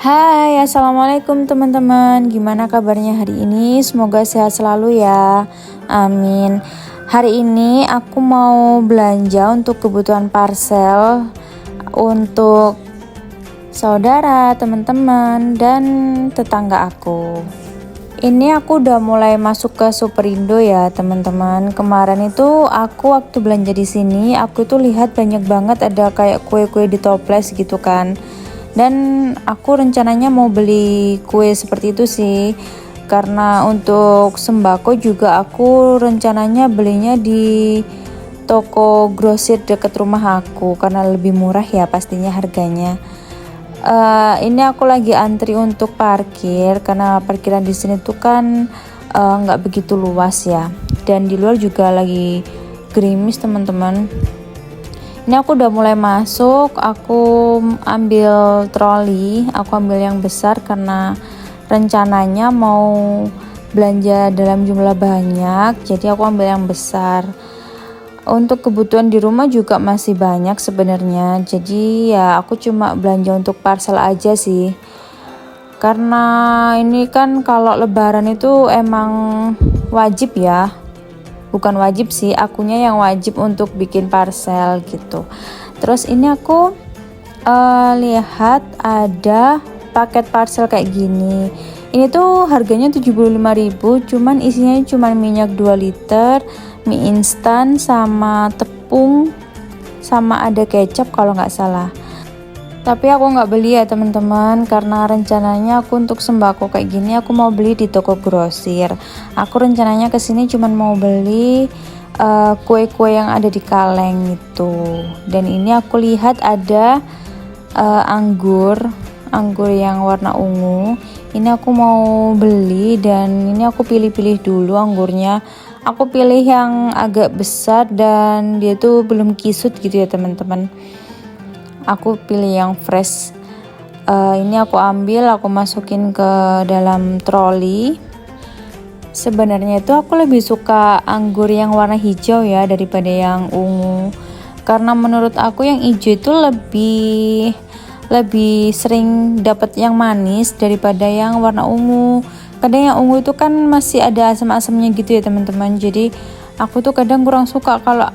Hai, assalamualaikum teman-teman. Gimana kabarnya hari ini? Semoga sehat selalu ya. Amin. Hari ini aku mau belanja untuk kebutuhan parcel untuk saudara, teman-teman, dan tetangga aku. Ini aku udah mulai masuk ke Superindo ya teman-teman. Kemarin itu aku waktu belanja di sini, aku tuh lihat banyak banget ada kayak kue-kue di toples gitu kan. Dan aku rencananya mau beli kue seperti itu sih. Karena untuk sembako juga aku rencananya belinya di toko grosir deket rumah aku karena lebih murah ya pastinya harganya. Ini aku lagi antri untuk parkir karena parkiran di sini tuh kan nggak begitu luas ya, dan di luar juga lagi gerimis teman-teman. Ini aku udah mulai masuk, aku ambil troli, aku ambil yang besar karena rencananya mau belanja dalam jumlah banyak, jadi aku ambil yang besar. Untuk kebutuhan di rumah juga masih banyak sebenarnya, jadi ya aku cuma belanja untuk parcel aja sih. Karena ini kan kalau lebaran itu emang wajib ya, bukan wajib sih, akunya yang wajib untuk bikin parcel gitu. Terus ini aku lihat ada paket parcel kayak gini. Ini tuh harganya 75.000, cuman isinya cuma minyak 2 liter, mie instan sama tepung, sama ada kecap kalau nggak salah. Tapi aku nggak beli ya teman-teman, karena rencananya aku untuk sembako kayak gini aku mau beli di toko grosir. Aku rencananya kesini cuman mau beli kue-kue yang ada di kaleng itu. Dan ini aku lihat ada anggur yang warna ungu. Ini aku mau beli dan ini aku pilih-pilih dulu anggurnya. Aku pilih yang agak besar dan dia tuh belum kisut gitu ya teman-teman. Aku pilih yang fresh. Ini aku ambil, aku masukin ke dalam troli. Sebenarnya itu aku lebih suka anggur yang warna hijau ya daripada yang ungu. Karena menurut aku yang hijau itu lebih sering dapat yang manis daripada yang warna ungu. Kadang yang ungu itu kan masih ada asam-asamnya gitu ya teman-teman. Jadi aku tuh kadang kurang suka kalau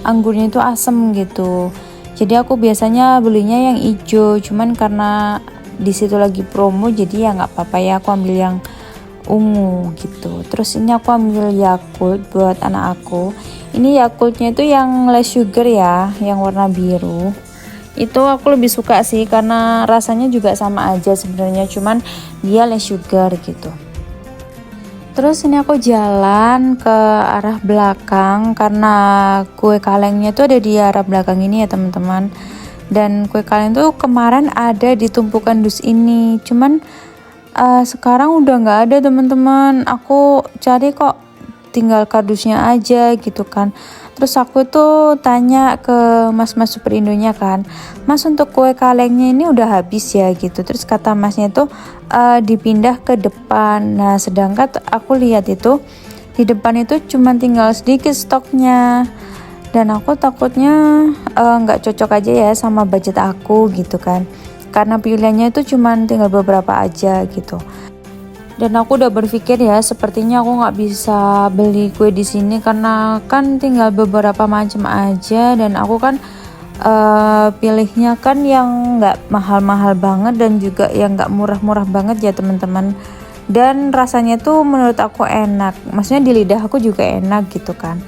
anggurnya itu asam gitu. Jadi aku biasanya belinya yang hijau. Cuman karena di situ lagi promo jadi ya nggak apa-apa ya aku ambil yang ungu gitu. Terus ini aku ambil Yakult buat anak aku. Ini Yakultnya itu yang less sugar ya, yang warna biru. Itu aku lebih suka sih karena rasanya juga sama aja sebenarnya, cuman dia less sugar gitu. Terus ini aku jalan ke arah belakang karena kue kalengnya tuh ada di arah belakang ini ya teman-teman. Dan kue kaleng tuh kemarin ada di tumpukan dus ini, cuman sekarang udah nggak ada teman-teman. Aku cari kok tinggal kardusnya aja gitu kan. Terus aku tuh tanya ke mas-mas Superindonya kan, Mas untuk kue kalengnya ini udah habis ya gitu. Terus kata masnya tuh dipindah ke depan. Nah sedangkan aku lihat itu di depan itu cuma tinggal sedikit stoknya. Dan aku takutnya nggak cocok aja ya sama budget aku gitu kan. Karena pilihannya itu cuma tinggal beberapa aja gitu. Dan aku udah berpikir ya, sepertinya aku nggak bisa beli kue di sini karena kan tinggal beberapa macam aja, dan aku kan pilihnya kan yang nggak mahal-mahal banget dan juga yang nggak murah-murah banget ya teman-teman. Dan rasanya tuh menurut aku enak, maksudnya di lidah aku juga enak gitu kan.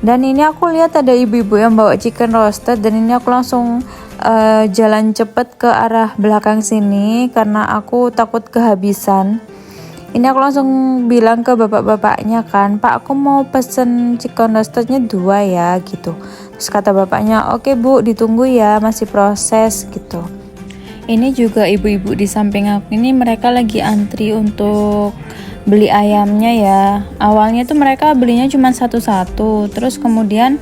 Dan ini aku lihat ada ibu-ibu yang bawa chicken roasted, dan ini aku langsung jalan cepet ke arah belakang sini karena aku takut kehabisan. Ini aku langsung bilang ke bapak-bapaknya kan, Pak aku mau pesen chicken roastednya 2 ya gitu. Terus kata bapaknya, oke bu ditunggu ya masih proses gitu. Ini juga ibu-ibu di samping aku ini mereka lagi antri untuk beli ayamnya ya. Awalnya tuh mereka belinya cuma satu-satu, terus kemudian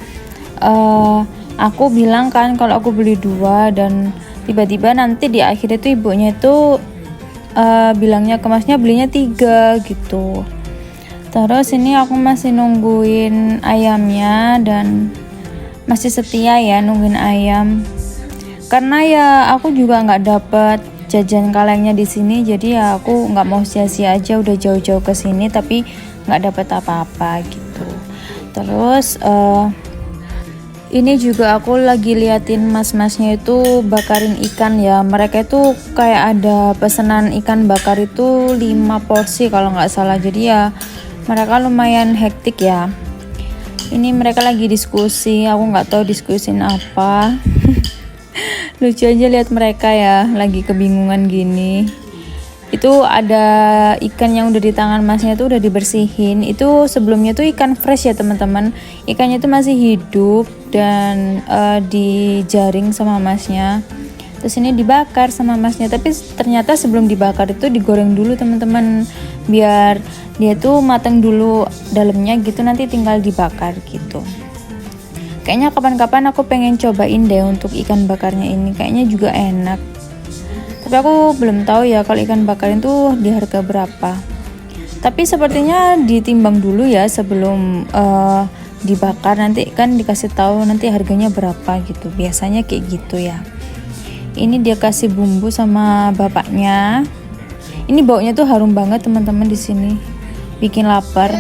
aku bilang kan kalau aku beli 2, dan tiba-tiba nanti di akhir itu ibunya itu bilangnya ke masnya belinya 3 gitu. Terus ini aku masih nungguin ayamnya dan masih setia ya nungguin ayam. Karena ya aku juga nggak dapet jajan kalengnya di sini, jadi ya aku nggak mau sia-sia aja udah jauh-jauh ke sini tapi nggak dapet apa-apa gitu. Terus ini juga aku lagi liatin mas-masnya itu bakarin ikan ya. Mereka itu kayak ada pesanan ikan bakar itu 5 porsi kalau nggak salah. Jadi ya mereka lumayan hektik ya. Ini mereka lagi diskusi, aku nggak tahu diskusin apa. Lucu aja lihat mereka ya, lagi kebingungan gini. Itu ada ikan yang udah di tangan masnya itu udah dibersihin. Itu sebelumnya tuh ikan fresh ya teman-teman. Ikannya itu masih hidup dan dijaring sama masnya. Terus ini dibakar sama masnya, tapi ternyata sebelum dibakar itu digoreng dulu teman-teman, biar dia tuh matang dulu dalamnya gitu, nanti tinggal dibakar gitu. Kayaknya kapan-kapan aku pengen cobain deh untuk ikan bakarnya ini, kayaknya juga enak. Tapi aku belum tahu ya kalau ikan bakar itu di harga berapa. Tapi sepertinya ditimbang dulu ya sebelum dibakar, nanti kan dikasih tahu nanti harganya berapa gitu. Biasanya kayak gitu ya. Ini dia kasih bumbu sama bapaknya. Ini baunya tuh harum banget teman-teman di sini. Bikin lapar.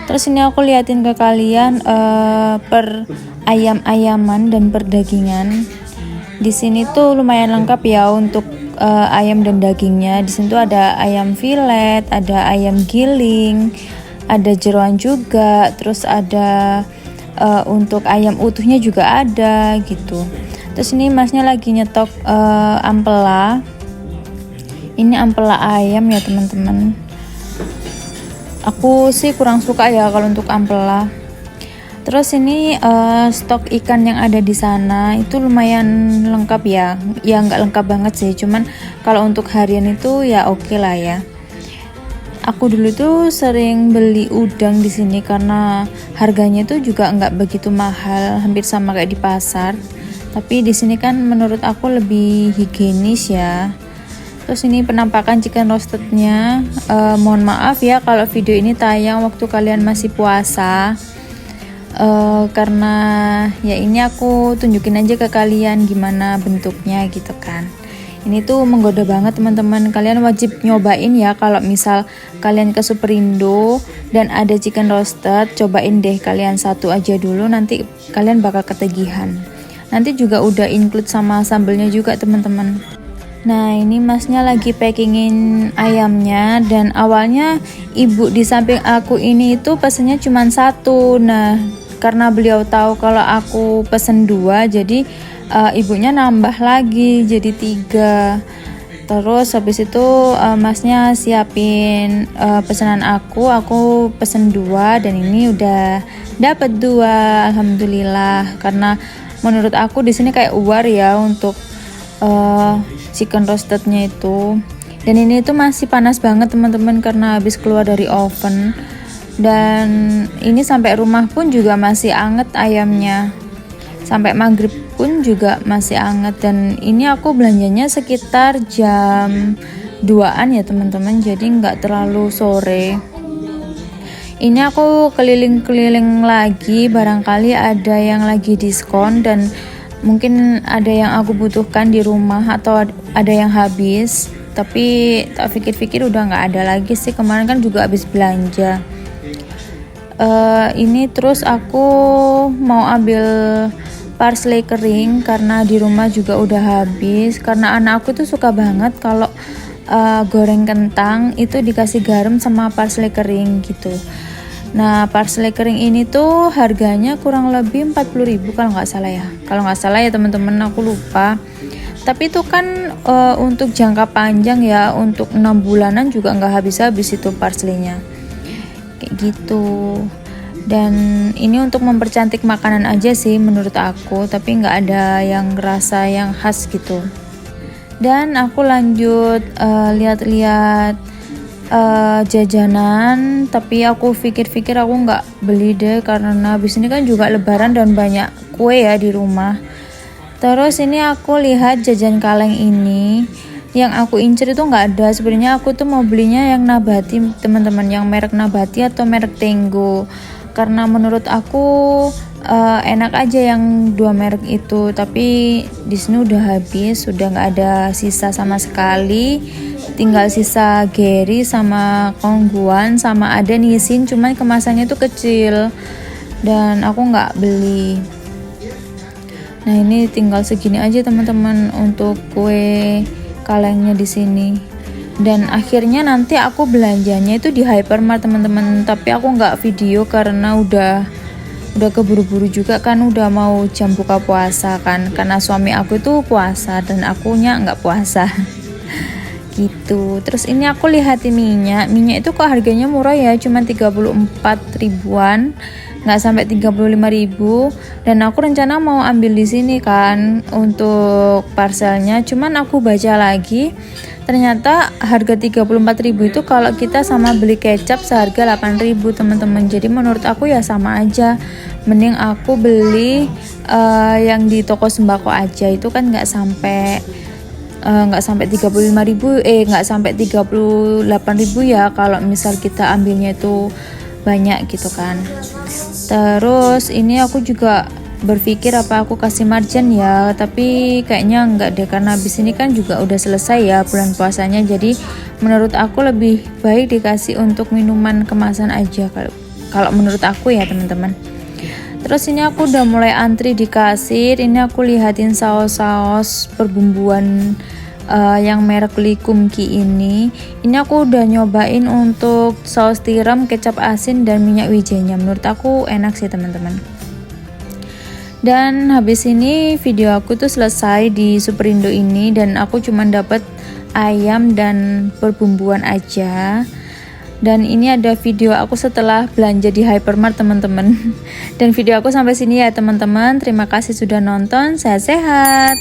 Terus ini aku liatin ke kalian per ayam-ayaman dan perdagingan. Di sini tuh lumayan lengkap ya untuk ayam dan dagingnya. Di sini tuh ada ayam filet, ada ayam giling, ada jeroan juga, terus ada untuk ayam utuhnya juga ada gitu. Terus ini masnya lagi nyetok ampela. Ini ampela ayam ya teman-teman. Aku sih kurang suka ya kalau untuk ampela. Terus ini stok ikan yang ada di sana itu lumayan lengkap ya. Ya nggak lengkap banget sih, cuman kalau untuk harian itu ya oke lah ya. Aku dulu tuh sering beli udang di sini karena harganya tuh juga nggak begitu mahal, hampir sama kayak di pasar. Tapi di sini kan menurut aku lebih higienis ya. Terus ini penampakan chicken roastednya. Mohon maaf ya kalau video ini tayang waktu kalian masih puasa. Karena ya ini aku tunjukin aja ke kalian gimana bentuknya gitu kan. Ini tuh menggoda banget teman-teman. Kalian wajib nyobain ya kalau misal kalian ke Superindo dan ada chicken roasted, cobain deh kalian satu aja dulu, nanti kalian bakal ketagihan. Nanti juga udah include sama sambelnya juga teman-teman. Nah ini masnya lagi packingin ayamnya, dan awalnya ibu di samping aku ini itu pesennya cuma satu. Nah karena beliau tahu kalau aku pesen 2, jadi ibunya nambah lagi jadi 3. Terus habis itu masnya siapin pesanan aku pesen 2 dan ini udah dapat 2, alhamdulillah. Karena menurut aku di sini kayak war ya untuk chicken roastednya itu. Dan ini tuh masih panas banget teman-teman karena habis keluar dari oven. Dan ini sampai rumah pun juga masih anget ayamnya. Sampai maghrib pun juga masih anget. Dan ini aku belanjanya sekitar jam 2-an ya teman-teman, jadi nggak terlalu sore. Ini aku keliling-keliling lagi, barangkali ada yang lagi diskon dan mungkin ada yang aku butuhkan di rumah atau ada yang habis. Tapi tak pikir-pikir udah nggak ada lagi sih, kemarin kan juga habis belanja. Ini terus aku mau ambil parsley kering karena di rumah juga udah habis. Karena anak aku tuh suka banget kalau goreng kentang itu dikasih garam sama parsley kering gitu. Nah parsley kering ini tuh harganya kurang lebih 40.000 kalau nggak salah ya. Kalau nggak salah ya teman-teman, aku lupa. Tapi itu kan untuk jangka panjang ya, untuk 6 bulanan juga nggak habis-habis itu parsleynya. Kayak gitu. Dan ini untuk mempercantik makanan aja sih menurut aku, tapi nggak ada yang rasa yang khas gitu. Dan aku lanjut lihat-lihat jajanan, tapi aku pikir-pikir aku nggak beli deh karena habis ini kan juga lebaran dan banyak kue ya di rumah. Terus ini aku lihat jajan kaleng ini, yang aku incer itu nggak ada. Sebenarnya aku tuh mau belinya yang nabati teman-teman, yang merek nabati atau merek Tenggo, karena menurut aku enak aja yang dua merek itu, tapi di sini udah habis, sudah nggak ada sisa sama sekali. Tinggal sisa Geri sama Kongguan sama ada Nissin, cuman kemasannya tuh kecil dan aku nggak beli. Nah ini tinggal segini aja teman-teman untuk kue kalengnya di sini. Dan akhirnya nanti aku belanjanya itu di Hypermart teman-teman, tapi aku nggak video karena udah keburu-buru juga kan, udah mau jam buka puasa kan, karena suami aku itu puasa dan akunya nggak puasa. Gitu. Terus ini aku lihatin minyak itu kok harganya murah ya, cuma 34 ribuan, nggak sampai 35 ribu. Dan aku rencana mau ambil di sini kan untuk parselnya, cuman aku baca lagi ternyata harga 34 ribu itu kalau kita sama beli kecap seharga 8 ribu teman-teman. Jadi menurut aku ya sama aja, mending aku beli yang di toko sembako aja, itu kan nggak sampai 35 ribu, nggak sampai 38 ribu ya kalau misal kita ambilnya itu banyak gitu kan. Terus ini aku juga berpikir apa aku kasih margin ya, tapi kayaknya enggak deh, karena habis ini kan juga udah selesai ya bulan puasanya. Jadi menurut aku lebih baik dikasih untuk minuman kemasan aja kalau menurut aku ya teman-teman. Terus ini aku udah mulai antri di kasir. Ini aku lihatin saus-saus perbumbuan yang merek Likumki ini. Ini aku udah nyobain untuk saus tiram, kecap asin, dan minyak wijenya. Menurut aku enak sih teman-teman. Dan habis ini video aku tuh selesai di Superindo ini, dan aku cuman dapat ayam dan perbumbuan aja. Dan ini ada video aku setelah belanja di Hypermart teman-teman. Dan video aku sampai sini ya teman-teman. Terima kasih sudah nonton. Sehat-sehat.